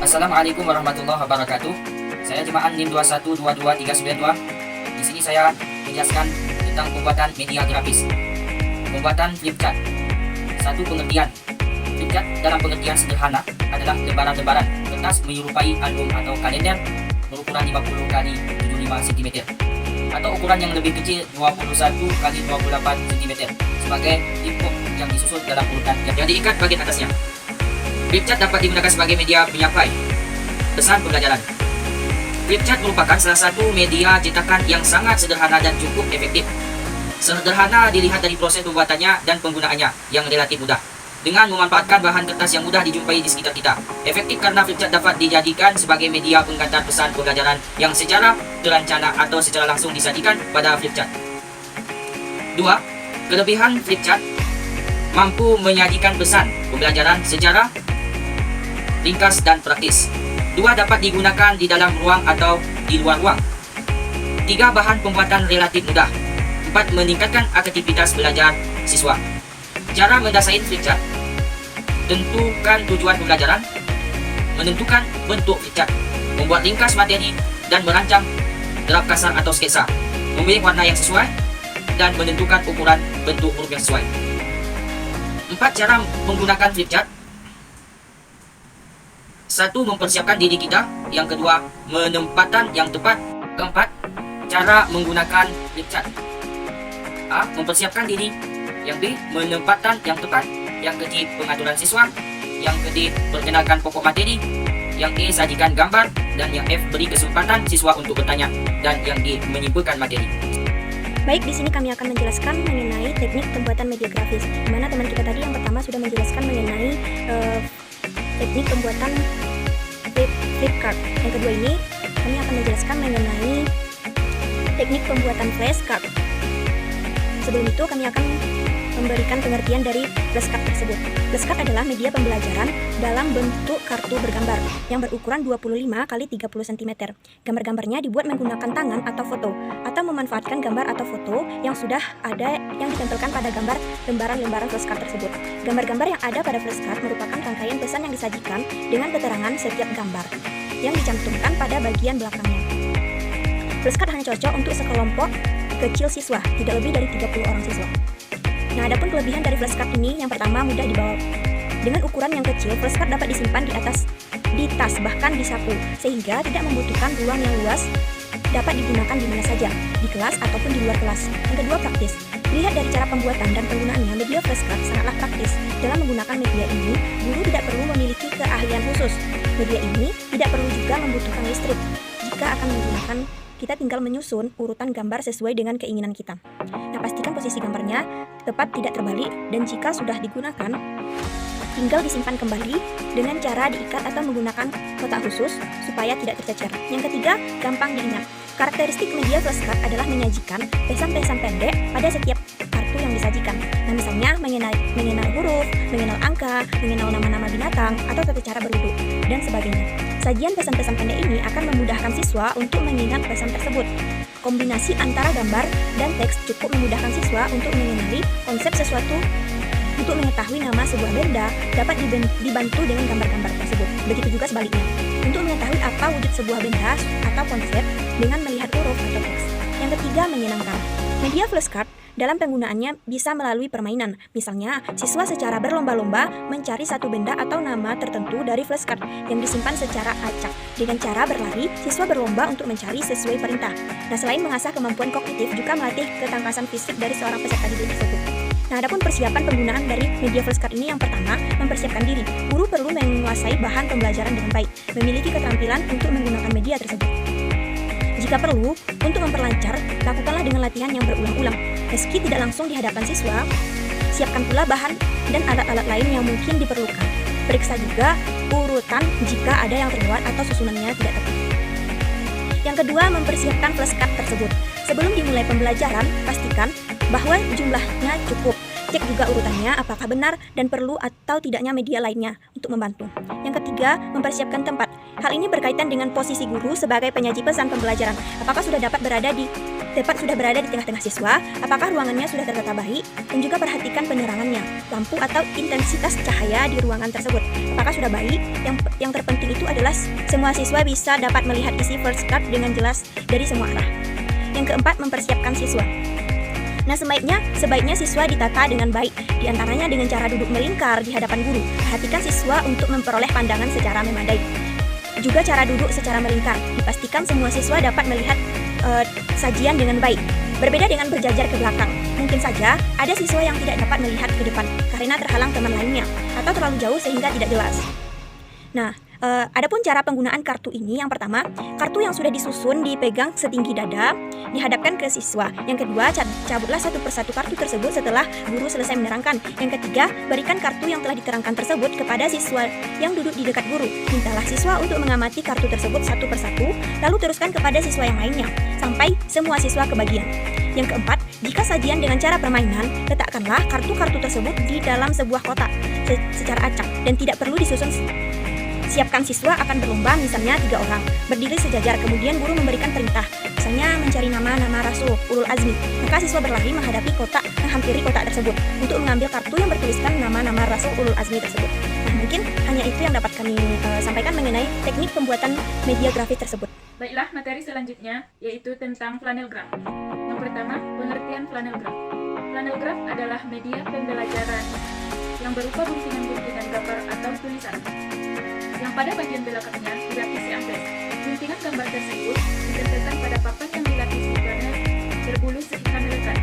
Assalamualaikum warahmatullahi wabarakatuh. Saya Jemaah NIM 2122392. Di sini saya menjelaskan tentang pembuatan media grafis. Pembuatan flipchart. Satu pengertian. Flipchart dalam pengertian sederhana adalah lembaran-lembaran kertas menyerupai album atau kalender berukuran 50 kali 75 cm atau ukuran yang lebih kecil 21 kali 28 cm sebagai flipbook yang disusun dalam urutan yang diikat bagian atasnya. Flipchart dapat digunakan sebagai media penyampai pesan pembelajaran. Flipchart merupakan salah satu media cetakan yang sangat sederhana dan cukup efektif. Sederhana dilihat dari proses pembuatannya dan penggunaannya yang relatif mudah. Dengan memanfaatkan bahan kertas yang mudah dijumpai di sekitar kita. Efektif karena flipchart dapat dijadikan sebagai media penggantar pesan pembelajaran yang secara terencana atau secara langsung disajikan pada flipchart. 2. Kelebihan flipchart mampu menyajikan pesan pembelajaran secara ringkas dan praktis. 2. Dapat digunakan di dalam ruang atau di luar ruang. 3. Bahan pembuatan relatif mudah. 4. Meningkatkan aktivitas belajar siswa. Cara mendesain flipchart: tentukan tujuan pembelajaran, menentukan bentuk flipchart, membuat ringkas materi dan merancang draft kasar atau sketsa, memilih warna yang sesuai, dan menentukan ukuran bentuk huruf yang sesuai. 4. Cara menggunakan flipchart: 1. Mempersiapkan diri kita. Yang kedua, menempatan yang tepat. Keempat, cara menggunakan flipchart: A. Mempersiapkan diri. Yang B. Menempatan yang tepat. Yang C. Pengaturan siswa. Yang D. Perkenalkan pokok materi. Yang E. Sajikan gambar. Dan yang F. Beri kesempatan siswa untuk bertanya. Dan yang G. Menyimpulkan materi. Baik, di sini kami akan menjelaskan mengenai teknik pembuatan media grafis. Di mana teman kita tadi yang pertama sudah menjelaskan mengenai teknik pembuatan flipchart. Yang kedua ini kami akan menjelaskan mengenai teknik pembuatan flashcard. Sebelum itu kami akan memberikan pengertian dari flashcard tersebut. Flashcard adalah media pembelajaran dalam bentuk kartu bergambar yang berukuran 25 x 30 cm. Gambar-gambarnya dibuat menggunakan tangan atau foto, atau memanfaatkan gambar atau foto yang sudah ada yang ditempelkan pada gambar lembaran-lembaran flashcard tersebut. Gambar-gambar yang ada pada flashcard merupakan rangkaian pesan yang disajikan dengan keterangan setiap gambar yang dicantumkan pada bagian belakangnya. Flashcard hanya cocok untuk sekelompok kecil siswa, tidak lebih dari 30 orang siswa. Nah, adapun kelebihan dari flashcard ini, yang pertama mudah dibawa. Dengan ukuran yang kecil, flashcard dapat disimpan di tas, bahkan di saku, sehingga tidak membutuhkan ruang yang luas, dapat digunakan di mana saja, di kelas ataupun di luar kelas. Yang kedua, praktis. Dilihat dari cara pembuatan dan penggunaannya, media flashcard sangatlah praktis. Dalam menggunakan media ini, guru tidak perlu memiliki keahlian khusus. Media ini tidak perlu juga membutuhkan listrik. Jika akan menggunakan, kita tinggal menyusun urutan gambar sesuai dengan keinginan kita. Nah, pastikan posisi gambarnya tepat, tidak terbalik, dan jika sudah digunakan, tinggal disimpan kembali dengan cara diikat atau menggunakan kotak khusus supaya tidak tercecer. Yang ketiga, gampang diingat. Karakteristik media flashcard adalah menyajikan pesan-pesan pendek pada setiap kartu yang disajikan. Nah, misalnya mengenal huruf, mengenal angka, mengenal nama-nama binatang, atau tata cara berwudu, dan sebagainya. Sajian pesan-pesan pendek ini akan memudahkan siswa untuk mengingat pesan tersebut. Kombinasi antara gambar dan teks cukup memudahkan siswa untuk mengenali konsep sesuatu. Untuk mengetahui nama sebuah benda dapat dibantu dengan gambar-gambar tersebut. Begitu juga sebaliknya. Untuk mengetahui apa wujud sebuah benda atau konsep dengan melihat huruf atau teks. Yang ketiga, menyenangkan. Media flashcard dalam penggunaannya bisa melalui permainan. Misalnya, siswa secara berlomba-lomba mencari satu benda atau nama tertentu dari flashcard yang disimpan secara acak. Dengan cara berlari, siswa berlomba untuk mencari sesuai perintah. Nah, selain mengasah kemampuan kognitif, juga melatih ketangkasan fisik dari seorang peserta didik tersebut. Nah, adapun persiapan penggunaan dari media flashcard ini, yang pertama, mempersiapkan diri. Guru perlu menguasai bahan pembelajaran dengan baik, memiliki keterampilan untuk menggunakan media tersebut. Jika perlu, untuk memperlancar, lakukanlah dengan latihan yang berulang-ulang. Meski tidak langsung di hadapan siswa, siapkan pula bahan dan alat-alat lain yang mungkin diperlukan. Periksa juga urutan jika ada yang terlewat atau susunannya tidak tepat. Yang kedua, mempersiapkan flashcard tersebut. Sebelum dimulai pembelajaran, pastikan bahwa jumlahnya cukup. Cek juga urutannya apakah benar dan perlu atau tidaknya media lainnya untuk membantu. Yang ketiga, mempersiapkan tempat. Hal ini berkaitan dengan posisi guru sebagai penyaji pesan pembelajaran. Apakah sudah dapat berada di tepat sudah berada di tengah-tengah siswa, apakah ruangannya sudah tertata baik, dan juga perhatikan penerangannya, lampu atau intensitas cahaya di ruangan tersebut. Apakah sudah baik? Yang terpenting itu adalah semua siswa bisa dapat melihat isi first card dengan jelas dari semua arah. Yang keempat, mempersiapkan siswa. Nah, sebaiknya siswa ditata dengan baik, diantaranya dengan cara duduk melingkar di hadapan guru. Perhatikan siswa untuk memperoleh pandangan secara memadai. Juga cara duduk secara melingkar. Dipastikan semua siswa dapat melihat sajian dengan baik. Berbeda dengan berjajar ke belakang. Mungkin saja ada siswa yang tidak dapat melihat ke depan karena terhalang teman lainnya atau terlalu jauh sehingga tidak jelas. Nah, adapun cara penggunaan kartu ini, yang pertama, kartu yang sudah disusun dipegang setinggi dada, dihadapkan ke siswa. Yang kedua, cabutlah satu persatu kartu tersebut setelah guru selesai menerangkan. Yang ketiga, berikan kartu yang telah diterangkan tersebut kepada siswa yang duduk di dekat guru. Mintalah siswa untuk mengamati kartu tersebut satu persatu, lalu teruskan kepada siswa yang lainnya, sampai semua siswa kebagian. Yang keempat, jika sajian dengan cara permainan, letakkanlah kartu-kartu tersebut di dalam sebuah kotak secara acak dan tidak perlu disusun. Siapkan siswa akan berlomba, misalnya 3 orang, berdiri sejajar, kemudian guru memberikan perintah, misalnya mencari nama-nama rasul ulul azmi. Maka siswa berlari menghadapi kotak, menghampiri kotak tersebut untuk mengambil kartu yang bertuliskan nama-nama rasul ulul azmi tersebut. Nah, mungkin hanya itu yang dapat kami sampaikan mengenai teknik pembuatan media grafis tersebut. Baiklah, materi selanjutnya yaitu tentang flannel graph. Yang pertama, pengertian flannel graph. Flannel graph adalah media pembelajaran yang berupa guntingan-guntingan gambar atau tulisan, yang pada bagian belakangnya dilapisi amplas. Guntingan gambar tersebut ditempelkan pada papan yang dilapisi flanel berbulu seikat melekat.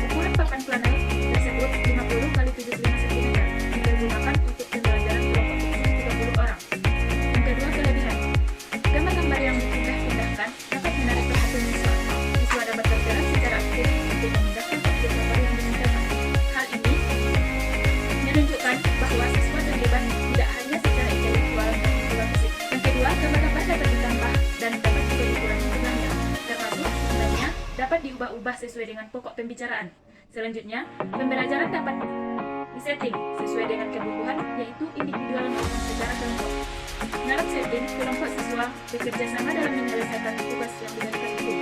Ukuran papan flanel tersebut 50 x 75 cm, dipergunakan untuk pembelajaran kelompok kecil 30 orang. Yang kedua, kelebihan. Gambar-gambar yang dipindah-pindahkan dapat menarik perhatian siswa. Siswa dapat bergerak secara aktif untuk memindahkan objek gambar yang dipindahkan. Hal ini menunjukkan bahwa siswa terlibat tidak hanya secara intelektual dan fisik. Yang kedua, gambar-gambar dapat ditambah dan dapat juga dikurangi jumlahnya, termasuk sebenarnya dapat diubah-ubah sesuai dengan pokok pembicaraan. Selanjutnya, pembelajaran dapat disetting sesuai dengan kebutuhan, yaitu individual maupun secara kelompok. Dalam setting, kelompok siswa bekerja sama dalam menyelesaikan tugas yang diberikan guru,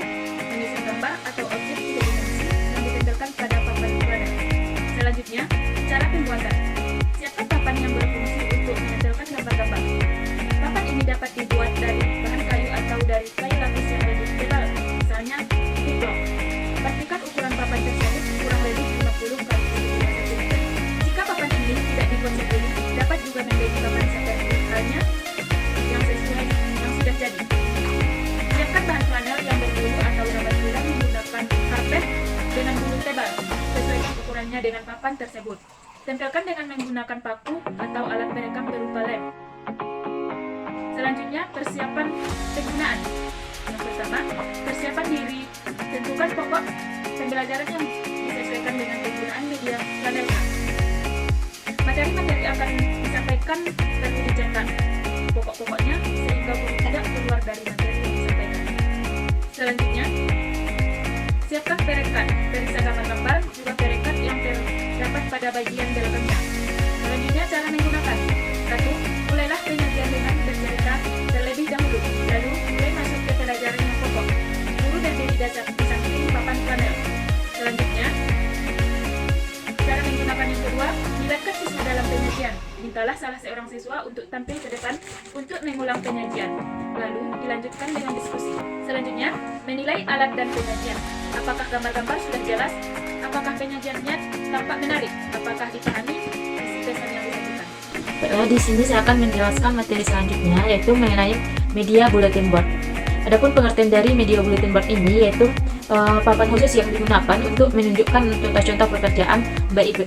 menyusun gambar atau objek tiga dimensi yang ditempelkan pada papan flanel. Selanjutnya, cara pembuatan. Siapkan papan yang berfungsi untuk menempelkan gambar-gambar. Papan ini dapat dibuat dari bahan kayu atau dari kayu lapis yang lebih tebal, misalnya wood block. Pastikan ukuran papan tersebut kurang lebih 50 x 75 cm. Jika papan ini tidak dibuat sendiri, dapat juga menjadi papan seperti halnya yang sudah jadi. Siapkan bahan flanel yang berbulu atau rambut bulan menggunakan karpet dengan bulu tebal, sesuaikan ukurannya dengan papan tersebut. Tempelkan dengan menggunakan paku atau alat perekam berupa lem. Selanjutnya, persiapan penggunaan. Yang pertama, persiapan diri. Tentukan pokok pembelajaran yang disesuaikan dengan penggunaan media flannel graph. Materi-materi akan disampaikan perlu dicetak pokok-pokoknya sehingga guru tidak keluar dari materi yang disampaikan. Selanjutnya, siapkan perekat, periksa gambar-gambar juga perekat yang terdapat pada bagian belakangnya. Selanjutnya, cara menggunakan. 1. Mulailah penyajian dengan bercerita terlebih dahulu, lalu mulai masuk ke pelajaran yang pokok. Guru berdiri di samping papan flanel. Selanjutnya, cara menggunakan yang kedua, libatkan siswa dalam penyajian. Mintalah salah seorang siswa untuk tampil ke depan untuk mengulang penyajian. Lalu dilanjutkan dengan diskusi. Selanjutnya, menilai alat dan penyajian. Apakah gambar-gambar sudah jelas? Apakah penyajiannya tampak menarik? Apakah dipahami isi pesan yang disampaikan? Di sini saya akan menjelaskan materi selanjutnya, yaitu mengenai media bulletin board. Adapun pengertian dari media bulletin board ini yaitu papan khusus yang digunakan untuk menunjukkan contoh-contoh pekerjaan baik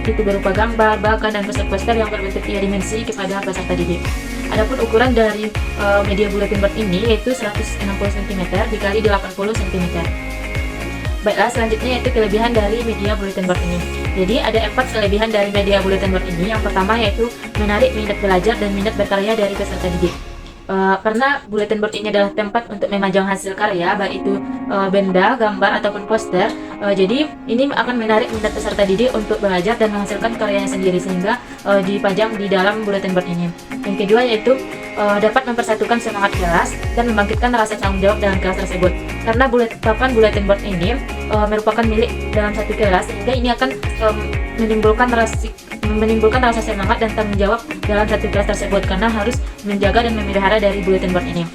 itu berupa gambar, bahkan dan poster-poster yang berbentuk tiga dimensi kepada peserta didik. Adapun ukuran dari media bulletin board ini yaitu 160 cm dikali 80 cm. Baiklah, selanjutnya yaitu kelebihan dari media bulletin board ini. Jadi ada 4 kelebihan dari media bulletin board ini. Yang pertama yaitu menarik minat belajar dan minat berkarya dari peserta didik. Karena bulletin board ini adalah tempat untuk memajang hasil karya, baik itu benda, gambar ataupun poster. Jadi ini akan menarik minat peserta didik untuk belajar dan menghasilkan karyanya sendiri sehingga dipajang di dalam bulletin board ini. Yang kedua yaitu dapat mempersatukan semangat kelas dan membangkitkan rasa tanggung jawab dalam kelas tersebut. Karena papan bulletin board ini merupakan milik dalam satu kelas, sehingga ini akan menimbulkan rasa semangat dan tanggung jawab dalam satu kelas tersebut, karena harus menjaga dan memelihara dari bulletin board ini.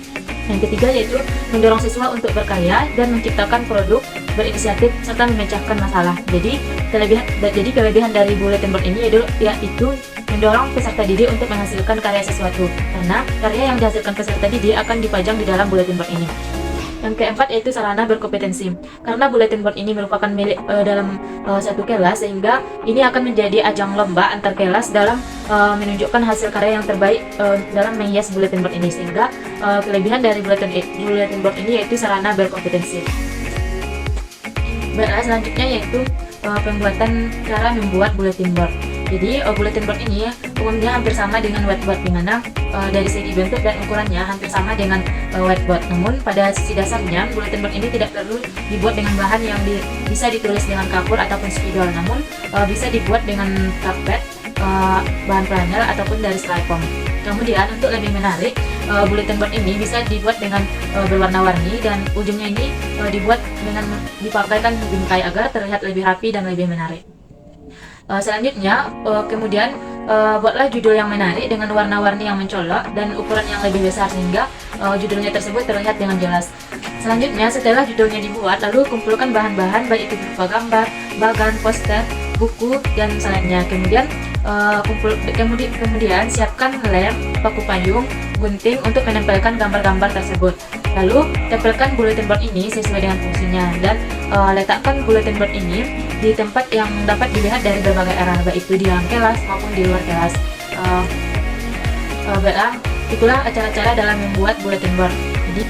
Yang ketiga yaitu mendorong siswa untuk berkarya dan menciptakan produk, berinisiatif, serta memecahkan masalah. Jadi kelebihan dari bulletin board ini yaitu mendorong peserta didik untuk menghasilkan karya sesuatu, karena karya yang dihasilkan peserta didik akan dipajang di dalam bulletin board ini. Yang keempat yaitu sarana berkompetensi. Karena bulletin board ini merupakan milik dalam satu kelas, sehingga ini akan menjadi ajang lomba antar kelas dalam menunjukkan hasil karya yang terbaik dalam menghias bulletin board ini, sehingga kelebihan dari bulletin board ini yaitu sarana berkompetensi. Selanjutnya yaitu pembuatan cara membuat bulletin board. Jadi bulletin board ini umumnya hampir sama dengan whiteboard, di mana dari segi bentuk dan ukurannya hampir sama dengan whiteboard. Namun pada sisi dasarnya bulletin board ini tidak perlu dibuat dengan bahan yang bisa ditulis dengan kapur ataupun spidol, namun bisa dibuat dengan karpet, bahan flanel ataupun dari styrofoam. Kemudian untuk lebih menarik, bulletin board ini bisa dibuat dengan berwarna-warni, dan ujungnya ini dibuat dengan dipakaikan bingkai agar terlihat lebih rapi dan lebih menarik. Selanjutnya, kemudian buatlah judul yang menarik dengan warna-warni yang mencolok dan ukuran yang lebih besar, sehingga judulnya tersebut terlihat dengan jelas. Selanjutnya, setelah judulnya dibuat, lalu kumpulkan bahan-bahan baik itu berupa gambar, bagan, poster, buku, dan selainnya. Kemudian siapkan lem, paku payung, gunting untuk menempelkan gambar-gambar tersebut. Lalu tempelkan bulletin board ini sesuai dengan fungsinya, dan letakkan bulletin board ini di tempat yang dapat dilihat dari berbagai arah, baik itu di dalam kelas maupun di luar kelas. Itulah cara-cara dalam membuat bulletin board. Jadi